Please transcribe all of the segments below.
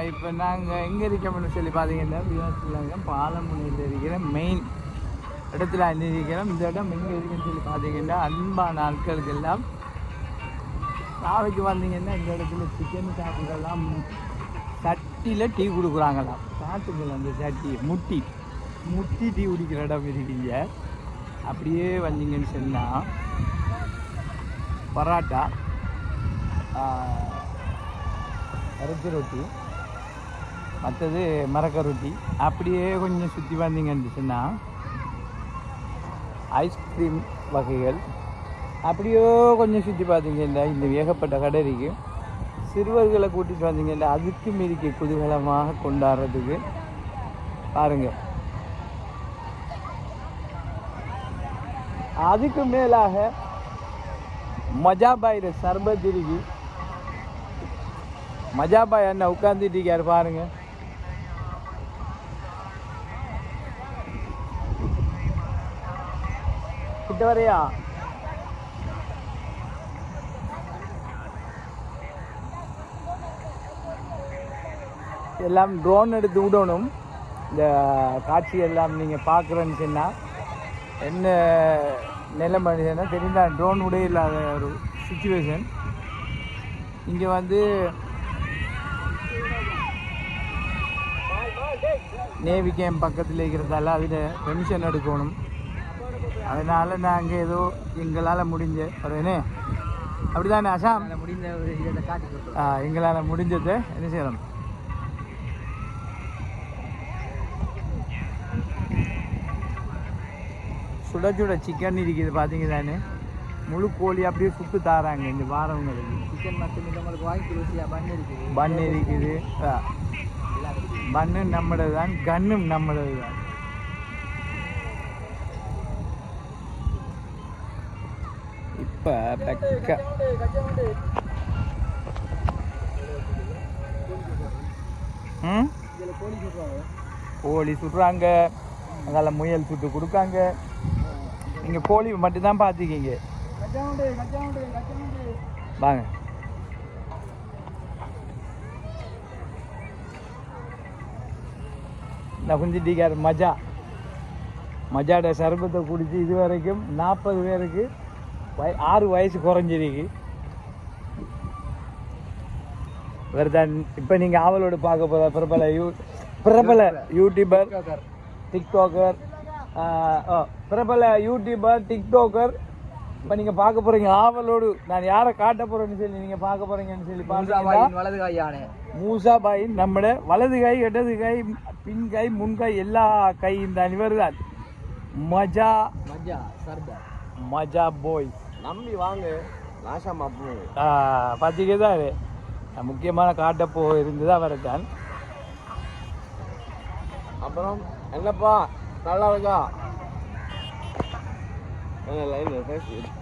இப்போ நாங்கள் எங்கே இருக்கோம்னு சொல்லி பார்த்தீங்கன்னா விவாசலங்கம் பாலமுனையில் இருக்கிற மெயின் இடத்துல இருக்கிறோம். இந்த இடம் எங்கே இருக்குன்னு சொல்லி பார்த்தீங்கன்னா அன்பான ஆட்களுக்கெல்லாம் நாளைக்கு வந்தீங்கன்னா இந்த இடத்துல சிக்கன் சாப்பிடலாம், சட்டியில் டீ கொடுக்குறாங்களாம். சாப்பிட்டுக்கலாம் அந்த சட்டி முட்டி டீ குடிக்கிற இடம் இருக்கீங்க. அப்படியே வந்தீங்கன்னு சொன்னால் பரோட்டா, அரைச்சி ரொட்டி, மற்றது மரக்க ரொட்டி. அப்படியே கொஞ்சம் சுற்றி வந்தீங்கன்னு சொன்னால் ஐஸ்கிரீம் வகைகள். அப்படியோ கொஞ்சம் சுற்றி பார்த்தீங்கன்னா இந்த ஏகப்பட்ட கடை இருக்கு. சிறுவர்களை கூட்டிகிட்டு வந்தீங்கன்னா அதுக்கு மீறிக்கு குதூகலமாக கொண்டாடுறதுக்கு பாருங்கள். அதுக்கு மேலாக மஜாபாயிர சர்பத் இருக்கு. மஜாபாய் அண்ணா உட்காந்துட்டு இருக்காரு பாருங்க. கிட்ட வரையா எல்லாம் ட்ரோன் எடுத்து விடணும். இந்த காட்சி எல்லாம் நீங்கள் பார்க்குறேன்னு சொன்னால் என்ன நிலைமைன்னா தெரிந்தா ட்ரோன் விட இல்லாத ஒரு சிச்சுவேஷன். இங்கே வந்து நேவி கேம்ப் பக்கத்தில் இருக்கிறதால அதில் பெர்மிஷன் எடுக்கணும். அதனால் நாங்கள் ஏதோ எங்களால் முடிஞ்ச ஒரு என்ன அப்படி தானே அசாம் முடிஞ்ச ஒரு இதை காட்டி எங்களால் முடிஞ்சதை என்ன செய்யணும். சுட சுட சிக்கன் இருக்குது பார்த்தீங்க தானே. முழு கோழி அப்படியே சுட்டு தாராங்க இந்த வாரவங்களுக்கு. சிக்கன் மட்டும் நம்மளுக்கு வாங்கி ருசியாக பன் இருக்குது. பன்னு நம்மளது தான், கன்னும் நம்மளது தான். இப்போ கோழி சுடுறாங்க, அதனால் முயல் சுட்டு கொடுக்காங்க. நீங்கள் கோழி மட்டும்தான் பார்த்துக்கிங்க. வாங்க நான் கொஞ்சம் டீக்கார் மஜாட சர்பத்தை குடித்து இது வரைக்கும் 40 பேருக்கு 6 வயசு குறைஞ்சிருக்கு. வேறுதான் இப்போ நீங்கள் ஆவலோடு பார்க்க போகிற பிரபல யூடியூபர், டிக்டாக்கர், பிரபல யூடியூபர், டிக்டாக்கர். இப்போ நீங்கள் பார்க்க போகிறீங்க ஆவலோடு. நான் யாரை காட்ட போகிறேன்னு சொல்லி நீங்கள் பார்க்க போகிறீங்கன்னு சொல்லி பார்த்தீங்கன்னா வலது கை யானை மூசா பாயின். நம்மட வலது கை, இடது கை, பின் கை, முன்கை எல்லா கை இந்த அணிவர் தான். மஜா போய் நம்பி வாங்க. பார்த்தீங்கதான் முக்கியமான காட்டப்போ இருந்துதான் வரத்தான். அப்புறம் என்னப்பா நல்லா இருக்கா?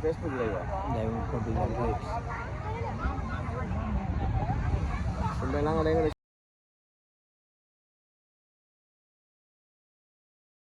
Facebook live